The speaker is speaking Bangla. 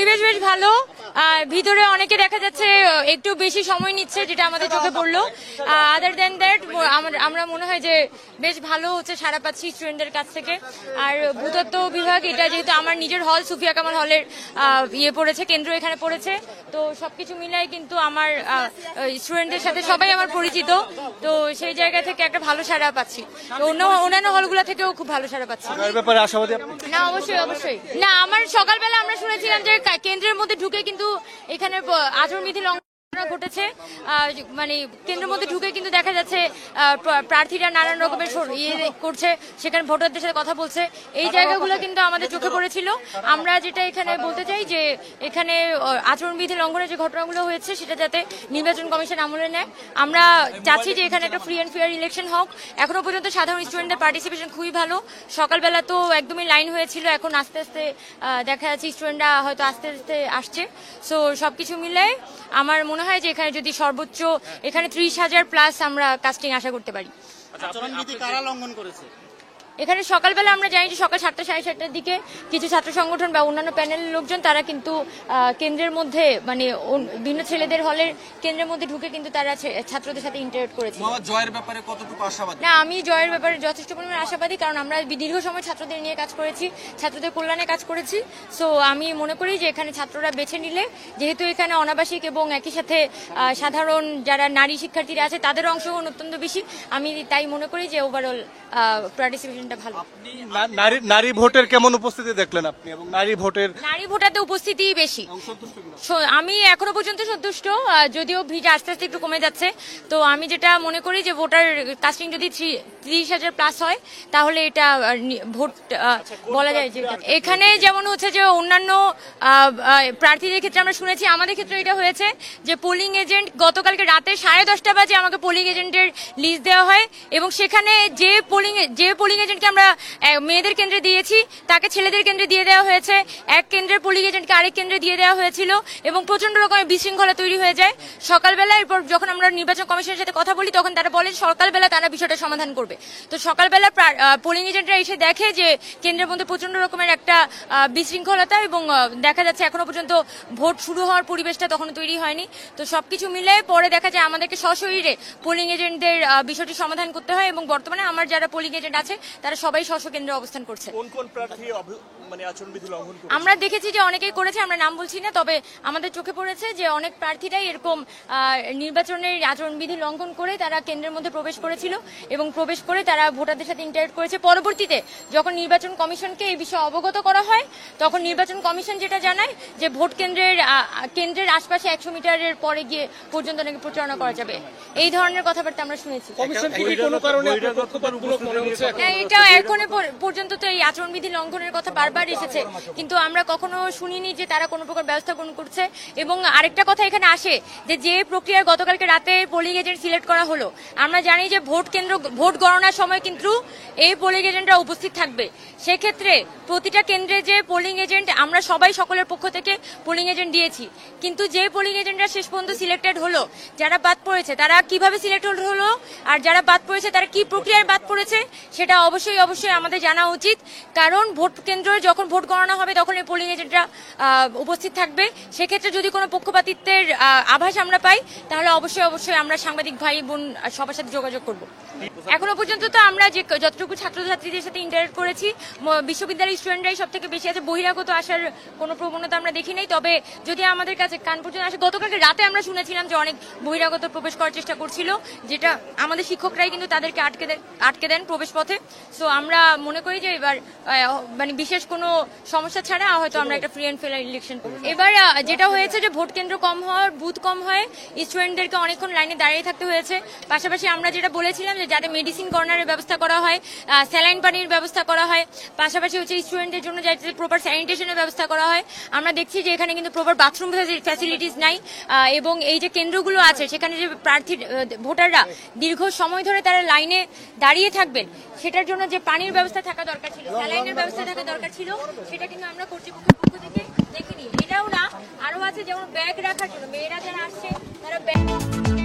পরিবেশ বেশ ভালো, ভিতরে অনেকে দেখা যাচ্ছে একটু বেশি সময় নিচ্ছে, যেটা আমাদের চোখে পড়লো। আদার দেন দ্যাট আমরা মনে হয় যে বেশ ভালো হচ্ছে সাড়া পাচ্ছি স্টুডেন্টদের কাছ থেকে। আর ভূতত্ত্ব বিভাগ, এটা যেহেতু আমার নিজের হল, সুফিয়া কামাল হলের পড়েছে, কেন্দ্র এখানে পড়েছে, তো সবকিছু মিলাই কিন্তু আমার স্টুডেন্টদের সাথে সবাই আমার পরিচিত, তো সেই জায়গা থেকে একটা ভালো সাড়া পাচ্ছি। তো অন্যান্য হলগুলো থেকেও খুব ভালো সাড়া পাচ্ছি। না, অবশ্যই না। আমার সকালবেলা আমরা শুনেছিলাম যে কেন্দ্রের মধ্যে ঢুকে কিন্তু এখানে আচরণবিধি লঙ্ঘন ঘটেছে, মানে কেন্দ্রের মধ্যে ঢুকে কিন্তু দেখা যাচ্ছে প্রার্থীরা নানান রকমের করছে, সেখানে ভোটারদের সাথে কথা বলছে, এই জায়গাগুলো কিন্তু আমাদের চোখে পড়েছিল। আমরা যেটা এখানে বলতে চাই যে এখানে আচরণবিধি লঙ্ঘনের যে ঘটনাগুলো হয়েছে সেটা যাতে নির্বাচন কমিশন আমলে নেয়। আমরা চাচ্ছি যে এখানে একটা ফ্রি অ্যান্ড ফেয়ার ইলেকশন হোক। এখনো পর্যন্ত সাধারণ স্টুডেন্টদের পার্টিসিপেশন খুবই ভালো। সকালবেলা তো একদমই লাইন হয়েছিল, এখন আস্তে আস্তে দেখা যাচ্ছে স্টুডেন্টরা হয়তো আস্তে আস্তে আসছে। সো সবকিছু মিলে আমার মনে হয় যে এখানে যদি সর্বোচ্চ এখানে 30,000+ আমরা কাস্টিং আশা করতে পারি। আচরণবিধি কারা লঙ্ঘন করেছে? এখানে সকালবেলা আমরা জানি যে সকাল 7টা সাড়ে 7টার দিকে কিছু ছাত্র সংগঠন বা অন্যান্য প্যানেলের লোকজন তারা কিন্তু কেন্দ্রের মধ্যে, মানে বিভিন্ন ছেলেদের হলের কেন্দ্রের মধ্যে ঢুকে কিন্তু তারা ছাত্রদের সাথে ইন্টারেক্ট করেছে। জয়ের ব্যাপারে কতটুকু আশাবাদী? না, আমি জয়ের ব্যাপারে যথেষ্ট পরিমাণে আশাবাদী, কারণ আমরা দীর্ঘ সময় ছাত্রদের নিয়ে কাজ করেছি, ছাত্রদের কল্যাণে কাজ করেছি। সো আমি মনে করি যে এখানে ছাত্ররা বেছে নিলে, যেহেতু এখানে অনাবাসিক এবং একই সাথে সাধারণ যারা নারী শিক্ষার্থীরা আছে তাদের অংশগ্রহণ অত্যন্ত বেশি, আমি তাই মনে করি যে ওভারঅল পার্টিসিপেশন ভালো। নারী ভোটের কেমন উপস্থিতি দেখলেন আপনি? এবং নারী ভোটারদের উপস্থিতি বেশি, আমি এখনো পর্যন্ত সন্তুষ্ট, যদিও ভিড় আস্তে আস্তে একটু কমে যাচ্ছে। তো আমি যেটা মনে করি যে ভোটার কাস্টিং যদি 30,000+ হয় তাহলে এটা ভোট বলা যায়। যে এখানে যেমন হচ্ছে যে অন্যান্য প্রার্থীদের ক্ষেত্রে আমরা শুনেছি, আমাদের ক্ষেত্রে এটা হয়েছে যে পোলিং এজেন্ট গতকালকে রাতে 10:30 বাজে আমাকে পোলিং এজেন্টের লিস্ট দেওয়া হয়, এবং সেখানে যে পোলিং এজেন্টকে আমরা মেয়েদের কেন্দ্রে দিয়েছি তাকে ছেলেদের কেন্দ্রে দিয়ে দেওয়া হয়েছে, এক কেন্দ্রের পোলিং এজেন্টকে আরেক কেন্দ্রে দিয়ে দেওয়া হয়েছিল, এবং প্রচন্ড রকমের বিশৃঙ্খলা তৈরি হয়ে যায় সকালবেলা। এরপর যখন আমরা নির্বাচন কমিশনের সাথে কথা বলি তখন তারা বলেন সকালবেলা তারা বিষয়টা সমাধান করবে। তো সকালবেলা পোলিং এজেন্টরা এসে দেখে যে কেন্দ্রের মধ্যে প্রচন্ড রকমের একটা বিশৃঙ্খলতা, এবং দেখা যাচ্ছে এখনো পর্যন্ত ভোট শুরু হওয়ার পরিবেশটা তখনও তৈরি হয়নি। তো সবকিছু মিলে পরে দেখা যায় আমাদেরকে সশরীরে পোলিং এজেন্টদের বিষয়টি সমাধান করতে হয়, এবং বর্তমানে আমার যারা পোলিং এজেন্ট আছে তারা সবাই স্ব কেন্দ্রে অবস্থান করছে। কোন প্রার্থী আচরণবিধি লঙ্ঘন করেছে? আমরা দেখেছি যে অনেকেই করেছে, আমরা নাম বলছি না, তবে আমাদের চোখে পড়েছে যে অনেক প্রার্থীরাই এরকম নির্বাচনের আচরণবিধি লঙ্ঘন করে তারা কেন্দ্রের মধ্যে প্রবেশ করেছিল, এবং প্রবেশ করে তারা ভোটারদের সাথে ইন্টারেক্ট করেছে। পরবর্তীতে যখন নির্বাচন কমিশনকে এই বিষয়ে অবগত করা হয় তখন নির্বাচন কমিশন যেটা জানায় যে ভোট কেন্দ্রের আশপাশে 100 মিটারের পরে গিয়ে পর্যন্ত নাকি প্রচারণা করা যাবে, এই ধরনের কথাবার্তা আমরা শুনেছি। এটা এখনো পর্যন্ত তো এই আচরণবিধি লঙ্ঘনের কথা বারবার এসেছে, কিন্তু আমরা কখনো শুনিনি যে তারা কোনো প্রকার ব্যবস্থা গ্রহণ করছে। এবং আরেকটা কথা এখানে আসে যে প্রক্রিয়ার গতকালকে রাতে পোলিং এজেন্ট সিলেক্ট করা হলো, আমরা জানি যে ভোট গণনার সময় কিন্তু এই পোলিং এজেন্টরা উপস্থিত থাকবে। সেক্ষেত্রে প্রতিটা কেন্দ্রে যে পোলিং এজেন্ট, আমরা সবাই সকলের পক্ষ থেকে পোলিং এজেন্ট দিয়েছি, কিন্তু যে পোলিং এজেন্টরা শেষ পর্যন্ত সিলেক্টেড হলো, যারা বাদ পড়েছে তারা কিভাবে সিলেক্টেড হলো, আর যারা বাদ পড়েছে তারা কি প্রক্রিয়ায় বাদ পড়েছে সেটা অবশ্যই আমাদের জানা উচিত। কারণ ভোট কেন্দ্রে যখন ভোট গণনা হবে তখন এই পোলিং এজেন্টরা উপস্থিত থাকবে। সেক্ষেত্রে যদি কোনো পক্ষপাতিত্বের আভাস আমরা পাই তাহলে অবশ্যই আমরা সাংবাদিক ভাই বোন সবার সাথে যোগাযোগ করব। এখনো পর্যন্ত তো আমরা যে যতটুকু ছাত্রছাত্রীদের সাথে ইন্টারেক্ট করেছি, বিশ্ববিদ্যালয়ের স্টুডেন্টরাই সব থেকে বেশি আছে, বহিরাগত আসার কোনো প্রবণতা আমরা দেখি নাই। তবে যদি আমাদের কাছে কান পর্যন্ত আসে, গতকালকে রাতে আমরা শুনেছিলাম যে অনেক বহিরাগত প্রবেশ করার চেষ্টা করছিল, যেটা আমাদের শিক্ষকরাই কিন্তু তাদেরকে আটকে দেন প্রবেশ পথে। সো আমরা মনে করি যে এবার মানে বিশেষ কোনো সমস্যা ছাড়া হয়তো আমরা একটা ফ্রি অ্যান্ড ফেয়ার ইলেকশন করব। এবার যেটা হয়েছে যে ভোট কেন্দ্র কম হওয়ার, বুথ কম হয়, স্টুডেন্টদেরকে অনেকক্ষণ লাইনে দাঁড়িয়ে থাকতে হয়েছে। পাশাপাশি আমরা যেটা বলেছিলাম যে যাতে মেডিসিন কর্নারের ব্যবস্থা করা হয়, স্যালাইন পানির ব্যবস্থা করা হয়, পাশাপাশি হচ্ছে স্টুডেন্টদের জন্য যাতে প্রপার স্যানিটেশনের ব্যবস্থা করা হয়। আমরা দেখছি যে এখানে কিন্তু প্রপার বাথরুম ফ্যাসিলিটিস নাই, এবং এই যে কেন্দ্রগুলো আছে সেখানে যে ভোটাররা দীর্ঘ সময় ধরে তারা লাইনে দাঁড়িয়ে থাকবেন, সেটার জন্য যে পানির ব্যবস্থা থাকা দরকার ছিল, স্যালাইনের ব্যবস্থা থাকা দরকার ছিল, সেটা কিন্তু আমরা কর্তৃপক্ষের পক্ষ থেকে দেখিনি। এটাও না, আরো আছে যেমন ব্যাগ রাখার জন্য, মেয়েরা যারা আসছে তারা ব্যাগ